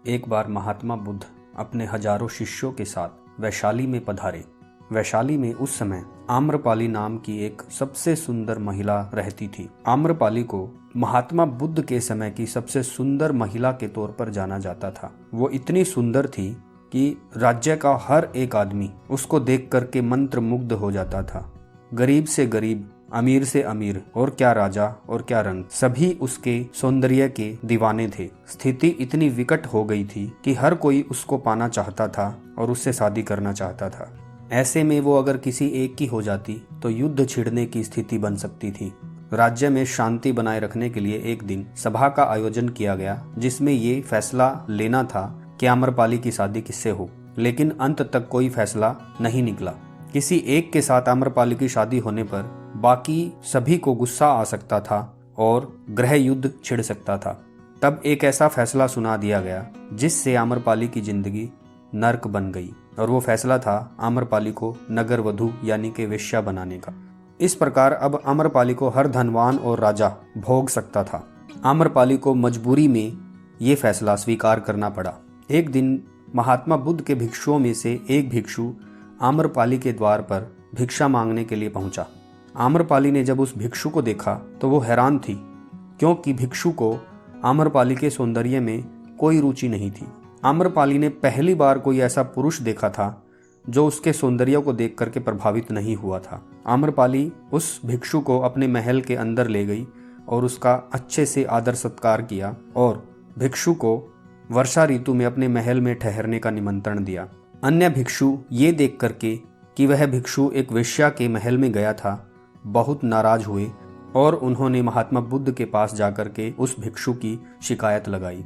एक बार महात्मा बुद्ध अपने हजारों शिष्यों के साथ वैशाली में पधारे। वैशाली में उस समय आम्रपाली नाम की एक सबसे सुंदर महिला रहती थी। आम्रपाली को महात्मा बुद्ध के समय की सबसे सुंदर महिला के तौर पर जाना जाता था। वो इतनी सुंदर थी कि राज्य का हर एक आदमी उसको देख करके मंत्रमुग्ध हो जाता था। गरीब से गरीब, अमीर से अमीर, और क्या राजा और क्या रंग, सभी उसके सौंदर्य के दीवाने थे। स्थिति इतनी विकट हो गई थी कि हर कोई उसको पाना चाहता था और उससे शादी करना चाहता था। ऐसे में वो अगर किसी एक की हो जाती तो युद्ध छिड़ने की स्थिति बन सकती थी। राज्य में शांति बनाए रखने के लिए एक दिन सभा का आयोजन किया गया, जिसमें ये फैसला लेना था कि आम्रपाली की शादी किससे हो। लेकिन अंत तक कोई फैसला नहीं निकला। किसी एक के साथ आम्रपाली की शादी होने पर बाकी सभी को गुस्सा आ सकता था और गृह युद्ध छिड़ सकता था। तब एक ऐसा फैसला सुना दिया गया जिससे आम्रपाली की जिंदगी नर्क बन गई, और वो फैसला था आम्रपाली को नगर वधू यानी कि वेश्या बनाने का। इस प्रकार अब आम्रपाली को हर धनवान और राजा भोग सकता था। आम्रपाली को मजबूरी में ये फैसला स्वीकार करना पड़ा। एक दिन महात्मा बुद्ध के भिक्षुओं में से एक भिक्षु आम्रपाली के द्वार पर भिक्षा मांगने के लिए पहुंचा। आम्रपाली ने जब उस भिक्षु को देखा तो वो हैरान थी, क्योंकि भिक्षु को आम्रपाली के सौंदर्य में कोई रुचि नहीं थी। आम्रपाली ने पहली बार कोई ऐसा पुरुष देखा था जो उसके सौंदर्य को देख करके प्रभावित नहीं हुआ था। आम्रपाली उस भिक्षु को अपने महल के अंदर ले गई और उसका अच्छे से आदर सत्कार किया और भिक्षु को वर्षा ऋतु में अपने महल में ठहरने का निमंत्रण दिया। अन्य भिक्षु ये देख करके कि वह भिक्षु एक वेश्या के महल में गया था, बहुत नाराज हुए और उन्होंने महात्मा बुद्ध के पास जाकर के उस भिक्षु की शिकायत लगाई।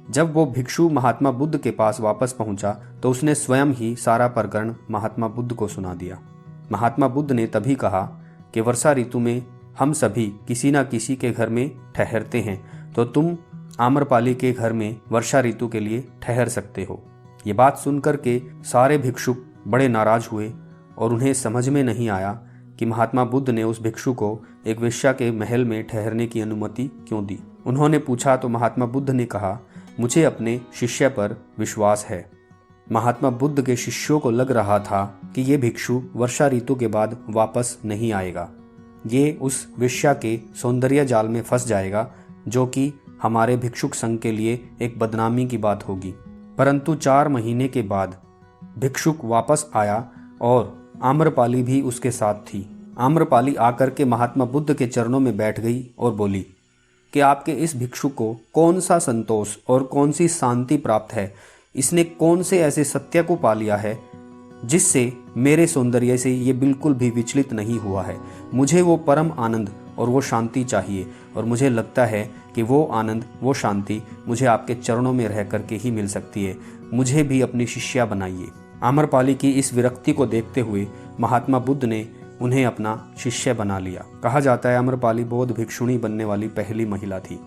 जब वो भिक्षु महात्मा बुद्ध के पास वापस पहुंचा तो उसने स्वयं ही सारा प्रकरण महात्मा बुद्ध को सुना दिया। महात्मा बुद्ध ने तभी कहा कि वर्षा ऋतु में हम सभी किसी न किसी के घर में ठहरते हैं, तो तुम आम्रपाली के घर में वर्षा ऋतु के लिए ठहर सकते हो। ये बात सुनकर के सारे भिक्षुक बड़े नाराज हुए और उन्हें समझ में नहीं आया कि महात्मा बुद्ध ने उस भिक्षु को एक वेश्या के महल में ठहरने की अनुमति क्यों दी। उन्होंने पूछा तो महात्मा बुद्ध ने कहा, मुझे अपने शिष्य पर विश्वास है। महात्मा बुद्ध के शिष्यों को लग रहा था कि ये भिक्षु वर्षा ऋतु के बाद वापस नहीं आएगा, ये उस वेश्या के सौंदर्य जाल में फंस जाएगा, जो कि हमारे भिक्षुक संघ के लिए एक बदनामी की बात होगी। परंतु 4 महीने के बाद भिक्षुक वापस आया और आम्रपाली भी उसके साथ थी। आम्रपाली आकर के महात्मा बुद्ध के चरणों में बैठ गई और बोली कि आपके इस भिक्षु को कौन सा संतोष और कौन सी शांति प्राप्त है, इसने कौन से ऐसे सत्य को पा लिया है जिससे मेरे सौंदर्य से ये बिल्कुल भी विचलित नहीं हुआ है। मुझे वो परम आनंद और वो शांति चाहिए, और मुझे लगता है कि वो आनंद, वो शांति मुझे आपके चरणों में रह करके ही मिल सकती है। मुझे भी अपनी शिष्या बनाइए। आम्रपाली की इस विरक्ति को देखते हुए महात्मा बुद्ध ने उन्हें अपना शिष्य बना लिया। कहा जाता है आम्रपाली बौद्ध भिक्षुणी बनने वाली पहली महिला थी।